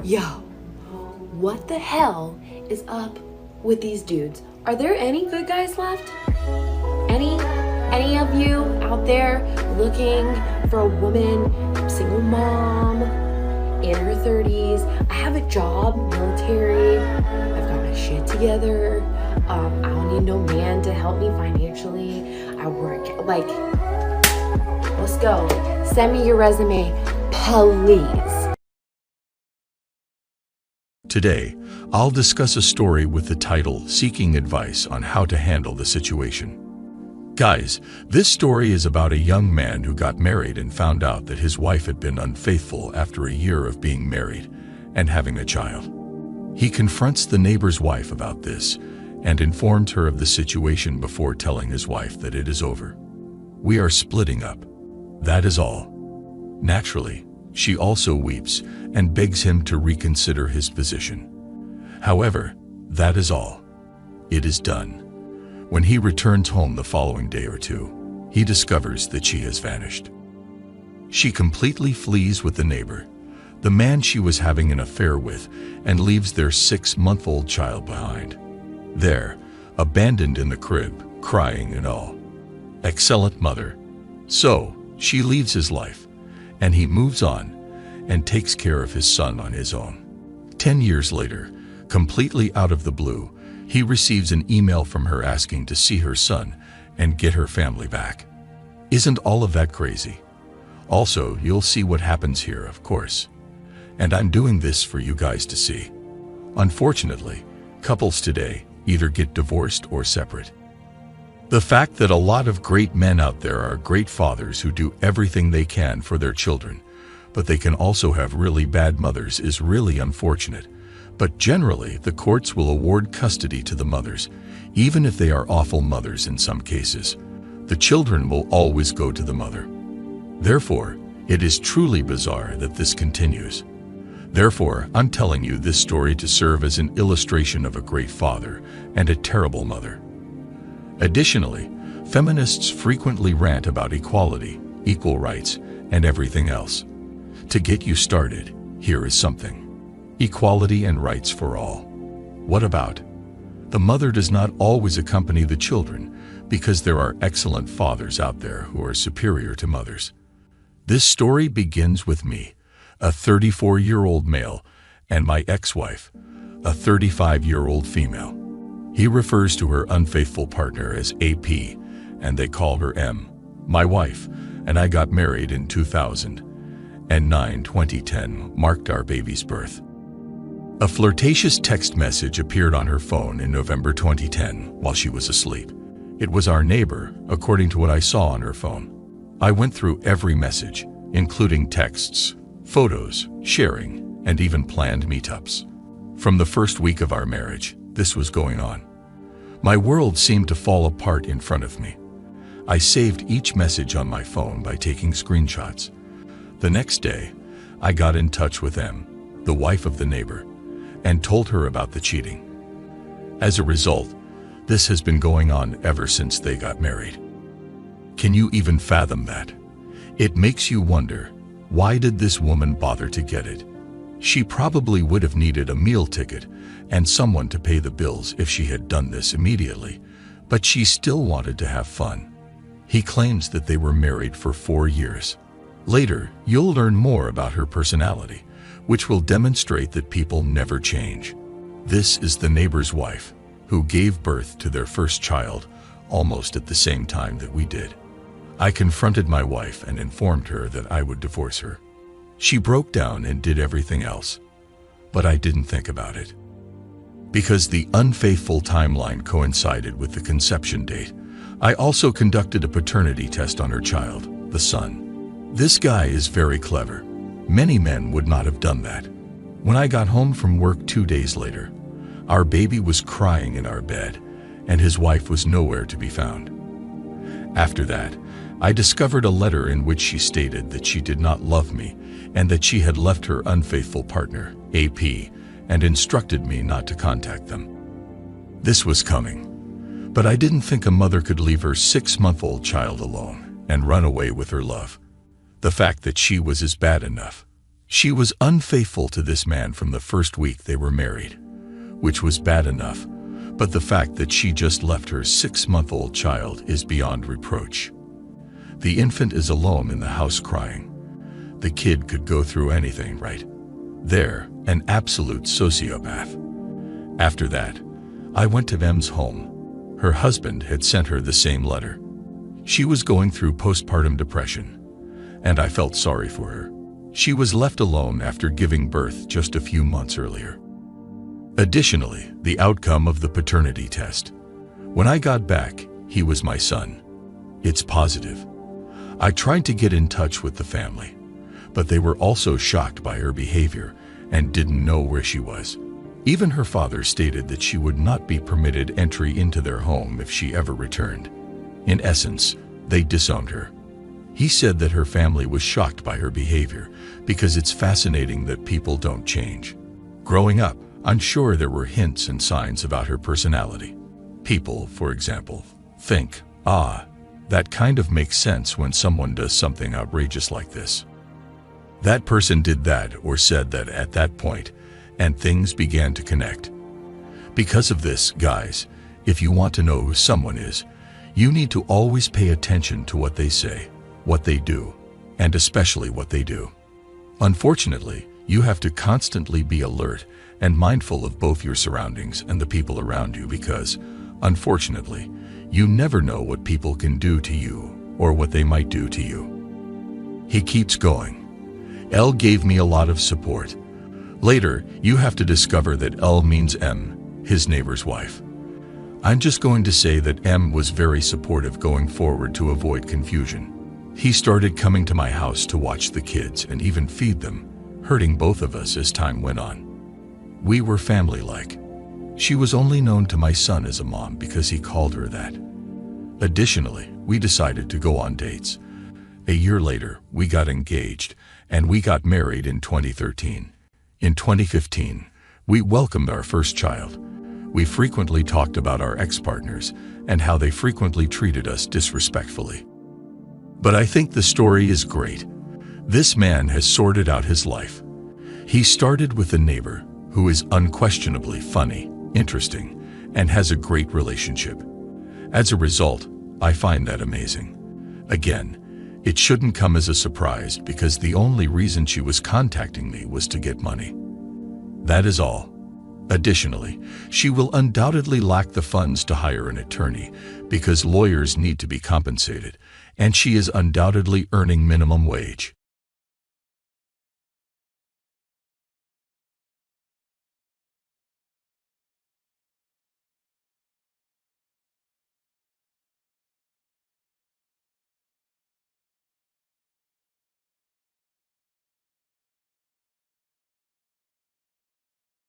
Yo, what the hell is up with these dudes? Are there any good guys left? Any of you out there looking for a woman, single mom, in her 30s? I have a job, military, I've got my shit together. I don't need no man to help me financially. I work, like, let's go. Send me your resume, please. Today, I'll discuss a story with the title Seeking Advice on How to Handle the Situation. Guys, this story is about a young man who got married and found out that his wife had been unfaithful after a year of being married and having a child. He confronts the neighbor's wife about this and informs her of the situation before telling his wife that it is over. We are splitting up. That is all. Naturally, she also weeps and begs him to reconsider his position. However, that is all. It is done. When he returns home the following day or two, he discovers that she has vanished. She completely flees with the neighbor, the man she was having an affair with, and leaves their 6-month-old child behind. There, abandoned in the crib, crying and all. Excellent mother. So, she leaves his life, and he moves on and takes care of his son on his own. 10 years later, completely out of the blue, he receives an email from her asking to see her son and get her family back. Isn't all of that crazy? Also, you'll see what happens here, of course. And I'm doing this for you guys to see. Unfortunately, couples today either get divorced or separate. The fact that a lot of great men out there are great fathers who do everything they can for their children, but they can also have really bad mothers is really unfortunate. But generally, the courts will award custody to the mothers, even if they are awful mothers in some cases. The children will always go to the mother. Therefore, it is truly bizarre that this continues. Therefore, I'm telling you this story to serve as an illustration of a great father and a terrible mother. Additionally, feminists frequently rant about equality, equal rights, and everything else. To get you started, here is something. Equality and rights for all. What about? The mother does not always accompany the children because there are excellent fathers out there who are superior to mothers. This story begins with me, a 34-year-old male, and my ex-wife, a 35-year-old female. He refers to her unfaithful partner as AP, and they call her M. My wife and I got married in 2009. 2010 marked our baby's birth. A flirtatious text message appeared on her phone in November 2010 while she was asleep. It was our neighbor, according to what I saw on her phone. I went through every message, including texts, photos, sharing, and even planned meetups. From the first week of our marriage, this was going on. My world seemed to fall apart in front of me. I saved each message on my phone by taking screenshots. The next day, I got in touch with M, the wife of the neighbor, and told her about the cheating. As a result, this has been going on ever since they got married. Can you even fathom that? It makes you wonder, why did this woman bother to get it? She probably would have needed a meal ticket and someone to pay the bills if she had done this immediately, but she still wanted to have fun. He claims that they were married for 4 years. Later, you'll learn more about her personality, which will demonstrate that people never change. This is the neighbor's wife, who gave birth to their first child almost at the same time that we did. I confronted my wife and informed her that I would divorce her. She broke down and did everything else, but I didn't think about it. Because the unfaithful timeline coincided with the conception date, I also conducted a paternity test on her child, the son. This guy is very clever. Many men would not have done that. When I got home from work 2 days later, our baby was crying in our bed, and his wife was nowhere to be found. After that, I discovered a letter in which she stated that she did not love me and that she had left her unfaithful partner, AP, and instructed me not to contact them. This was coming, but I didn't think a mother could leave her 6-month-old child alone and run away with her love. The fact that she was is bad enough. She was unfaithful to this man from the first week they were married, which was bad enough, but the fact that she just left her 6-month-old child is beyond reproach. The infant is alone in the house crying. The kid could go through anything, right? There, an absolute sociopath. After that, I went to M's home. Her husband had sent her the same letter. She was going through postpartum depression, and I felt sorry for her. She was left alone after giving birth just a few months earlier. Additionally, the outcome of the paternity test. When I got back, he was my son. It's positive. I tried to get in touch with the family, but they were also shocked by her behavior and didn't know where she was. Even her father stated that she would not be permitted entry into their home if she ever returned. In essence, they disowned her. He said that her family was shocked by her behavior because it's fascinating that people don't change. Growing up, I'm sure there were hints and signs about her personality. People, for example, think, that kind of makes sense when someone does something outrageous like this. That person did that or said that at that point, and things began to connect. Because of this, guys, if you want to know who someone is, you need to always pay attention to what they say, what they do, and especially what they do. Unfortunately, you have to constantly be alert and mindful of both your surroundings and the people around you because, unfortunately, you never know what people can do to you or what they might do to you. He keeps going. L gave me a lot of support. Later, you have to discover that L means M, his neighbor's wife. I'm just going to say that M was very supportive going forward to avoid confusion. He started coming to my house to watch the kids and even feed them, hurting both of us as time went on. We were family-like. She was only known to my son as a mom because he called her that. Additionally, we decided to go on dates. A year later, we got engaged, and we got married in 2013. In 2015, we welcomed our first child. We frequently talked about our ex-partners and how they frequently treated us disrespectfully. But I think the story is great. This man has sorted out his life. He started with a neighbor who is unquestionably funny, interesting, and has a great relationship. As a result, I find that amazing. Again, it shouldn't come as a surprise because the only reason she was contacting me was to get money. That is all. Additionally, she will undoubtedly lack the funds to hire an attorney because lawyers need to be compensated, and she is undoubtedly earning minimum wage.